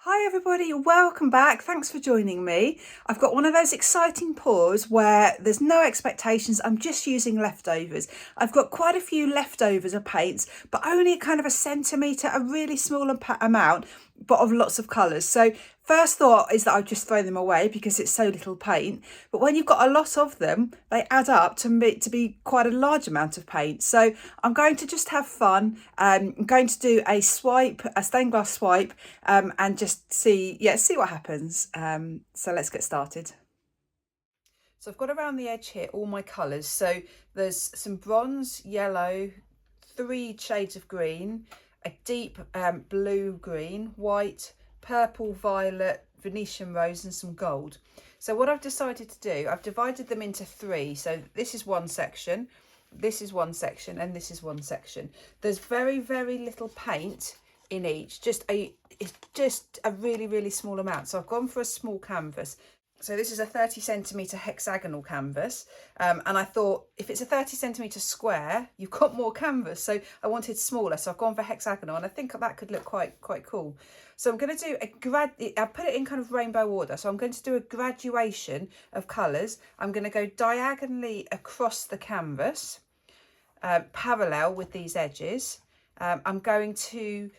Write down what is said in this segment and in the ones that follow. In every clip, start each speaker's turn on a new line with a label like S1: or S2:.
S1: Hi everybody, welcome back. Thanks for joining me. I've got one of those exciting pours where there's no expectations. I'm just using leftovers. I've got quite a few leftovers of paints, but only kind of a centimetre, a really small amount, but of lots of colours. So first thought is that I've just thrown them away because it's so little paint. But when you've got a lot of them, they add up to be quite a large amount of paint. So I'm going to just have fun. I'm going to do a swipe, a stained glass swipe, and just see what happens. So let's get started. So I've got around the edge here all my colours. So there's some bronze, yellow, 3 shades of green, a deep blue green, white, purple, violet, Venetian rose and some gold. So what I've decided to do, I've divided them into 3. So this is one section, this is one section, and this is one section. There's very, very little paint in each, it's just a really, really small amount. So I've gone for a small canvas. So this is a 30cm hexagonal canvas, and I thought if it's a 30cm square, you've got more canvas. So I wanted smaller, so I've gone for hexagonal, and I think that could look quite cool. So I'm going to do I put it in kind of rainbow order. So I'm going to do a graduation of colours. I'm going to go diagonally across the canvas, parallel with these edges. I'm going to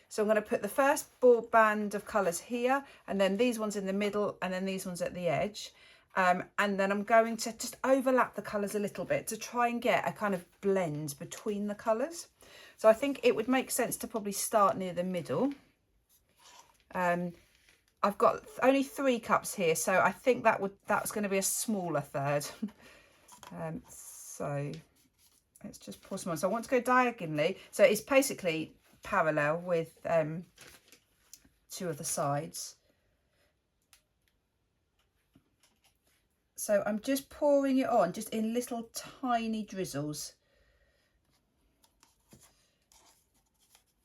S1: put the first band of colours here, and then these ones in the middle, and then these ones at the edge. And then I'm going to just overlap the colours a little bit to try and get a kind of blend between the colours. So I think it would make sense to probably start near the middle. I've got only 3 cups here, so I think that's going to be a smaller third. So let's just pour some on. So I want to go diagonally. So it's basically parallel with 2 of the sides. So I'm just pouring it on, just in little tiny drizzles,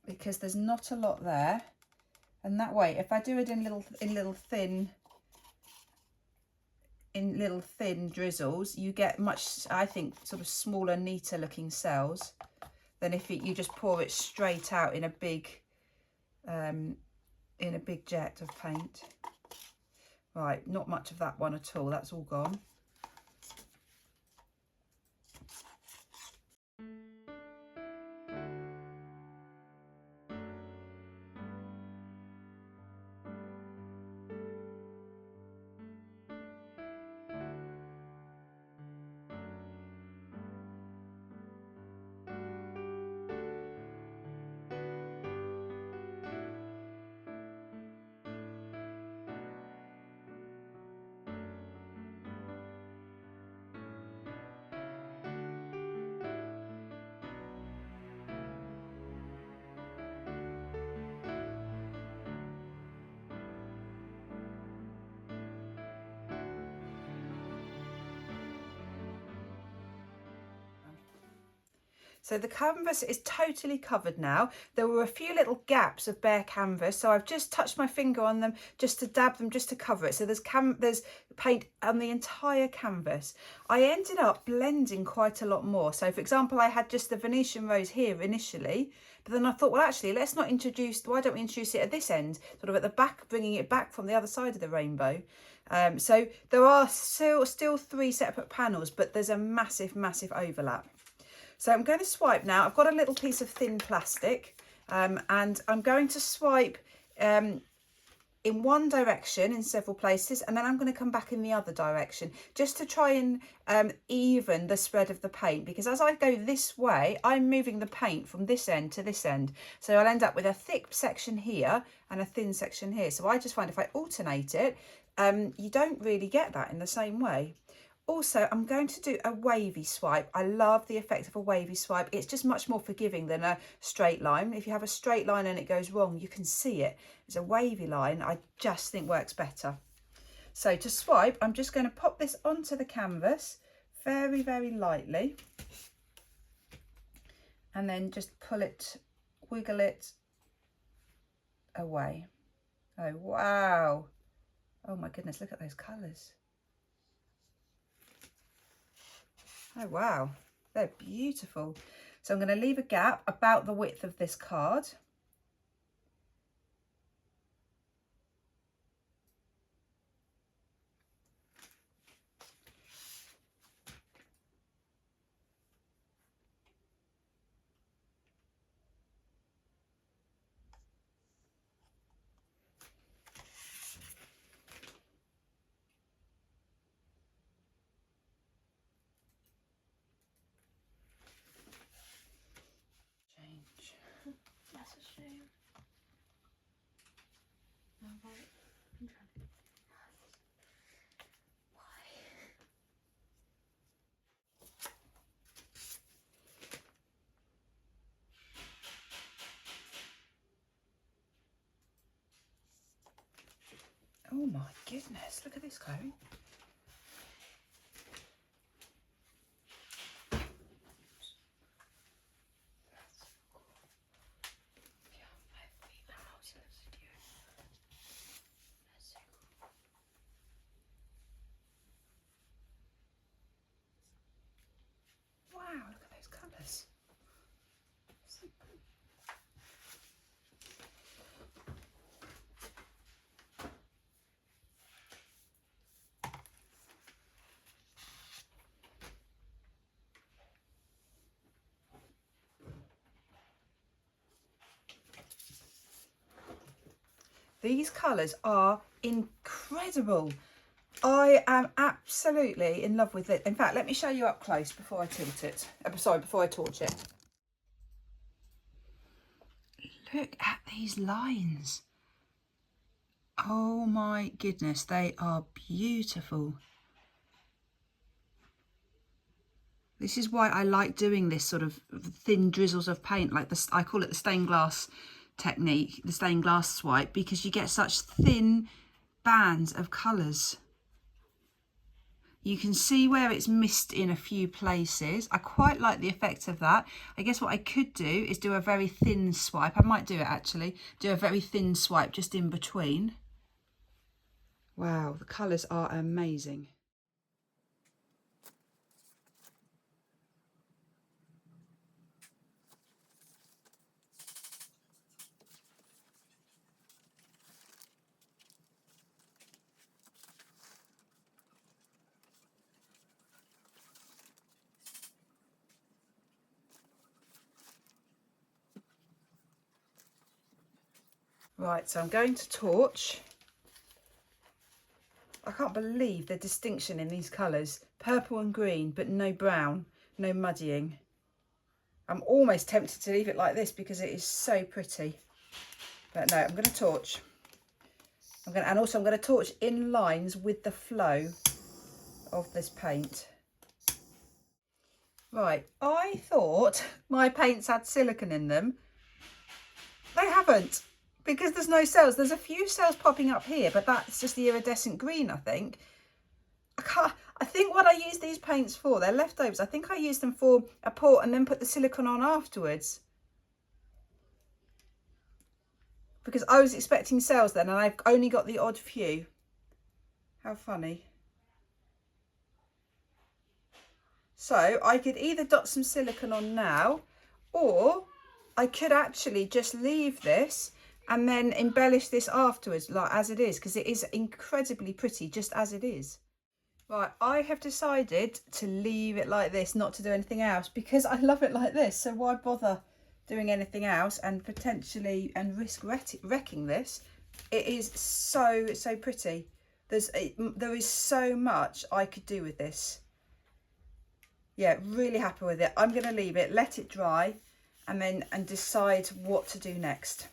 S1: because there's not a lot there. And that way, if I do it in little thin drizzles, you get much, I think, sort of smaller, neater looking cells than if you just pour it straight out in a big jet of paint. Right, not much of that one at all. That's all gone. So the canvas is totally covered now. There were a few little gaps of bare canvas, so I've just touched my finger on them just to dab them, just to cover it. So there's paint on the entire canvas. I ended up blending quite a lot more. So for example, I had just the Venetian rose here initially, but then I thought, well, actually, why don't we introduce it at this end, sort of at the back, bringing it back from the other side of the rainbow. So there are still 3 separate panels, but there's a massive, massive overlap. So I'm going to swipe now. I've got a little piece of thin plastic, and I'm going to swipe in one direction in several places, and then I'm going to come back in the other direction just to try and even the spread of the paint, because as I go this way, I'm moving the paint from this end to this end. So I'll end up with a thick section here and a thin section here. So I just find if I alternate it, you don't really get that in the same way. Also, I'm going to do a wavy swipe. I love the effect of a wavy swipe. It's just much more forgiving than a straight line. If you have a straight line and it goes wrong, you can see it. It's a wavy line, I just think works better. So to swipe, I'm just going to pop this onto the canvas very, very lightly. And then just wiggle it away. Oh, wow. Oh my goodness, look at those colours. Oh wow, they're beautiful. So I'm going to leave a gap about the width of this card. Oh my goodness, look at this, Chloe. Wow, look at those colours. These colours are incredible. I am absolutely in love with it. In fact, let me show you up close before I tilt it. Sorry, before I torch it. Look at these lines. Oh my goodness, they are beautiful. This is why I like doing this sort of thin drizzles of paint, like this. I call it the stained glass technique, the stained glass swipe, because you get such thin bands of colours. You can see where it's missed in a few places. I quite like the effect of that. I guess what I could do is do a very thin swipe. I might do it actually, do a very thin swipe just in between. Wow, the colours are amazing. Right, so I'm going to torch. I can't believe the distinction in these colours. Purple and green, but no brown, no muddying. I'm almost tempted to leave it like this because it is so pretty. But no, I'm going to torch. And also I'm going to torch in lines with the flow of this paint. Right, I thought my paints had silicone in them. They haven't, because there's no cells. There's a few cells popping up here, but that's just the iridescent green, I think. I think what I use these paints for, they're leftovers. I think I used them for a pour and then put the silicone on afterwards. Because I was expecting cells then, and I've only got the odd few. How funny. So I could either dot some silicone on now, or I could actually just leave this and then embellish this afterwards, like as it is, because it is incredibly pretty just as it is. Right, I have decided to leave it like this, not to do anything else, because I love it like this. So why bother doing anything else and potentially risk wrecking this? It is so pretty. There is so much I could do with this. Yeah, really happy with it. I'm going to leave it, let it dry, and decide what to do next.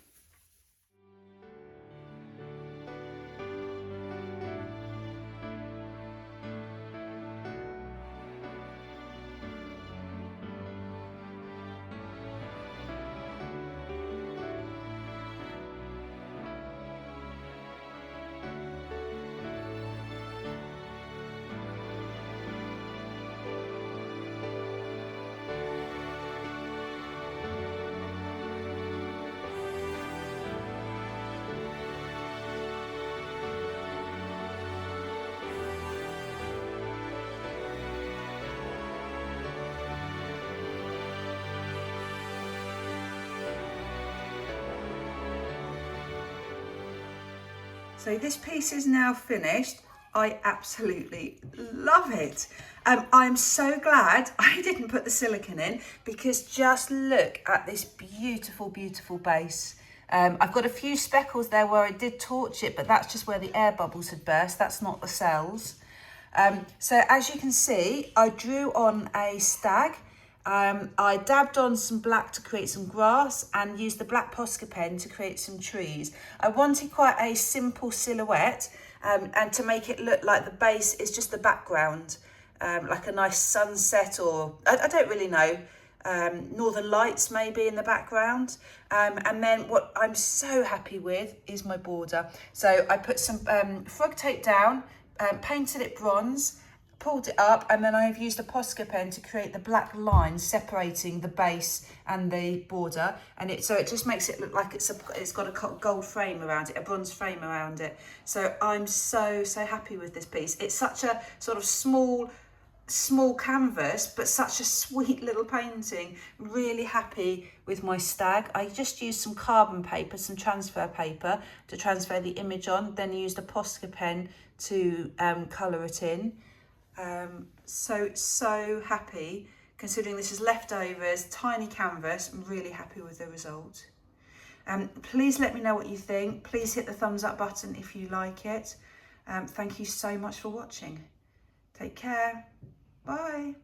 S1: So this piece is now finished. I absolutely love it. I'm so glad I didn't put the silicone in, because just look at this beautiful, beautiful base. I've got a few speckles there where I did torch it, but that's just where the air bubbles had burst. That's not the cells. So as you can see, I drew on a stag. I dabbed on some black to create some grass and used the black Posca pen to create some trees. I wanted quite a simple silhouette, and to make it look like the base is just the background, like a nice sunset, or I don't really know. Northern Lights maybe in the background. And then what I'm so happy with is my border. So I put some frog tape down, painted it bronze, pulled it up, and then I've used a Posca pen to create the black line separating the base and the border, and so it just makes it look like it's got a gold frame around it, a bronze frame around it. So I'm so happy with this piece. It's such a sort of small canvas, but such a sweet little painting. Really happy with my stag. I just used some carbon paper, some transfer paper to transfer the image on, then used a Posca pen to colour it in. So happy, considering this is leftovers, tiny canvas. I'm really happy with the result. Please let me know what you think. Please hit the thumbs up button if you like it. Thank you so much for watching. Take care. Bye.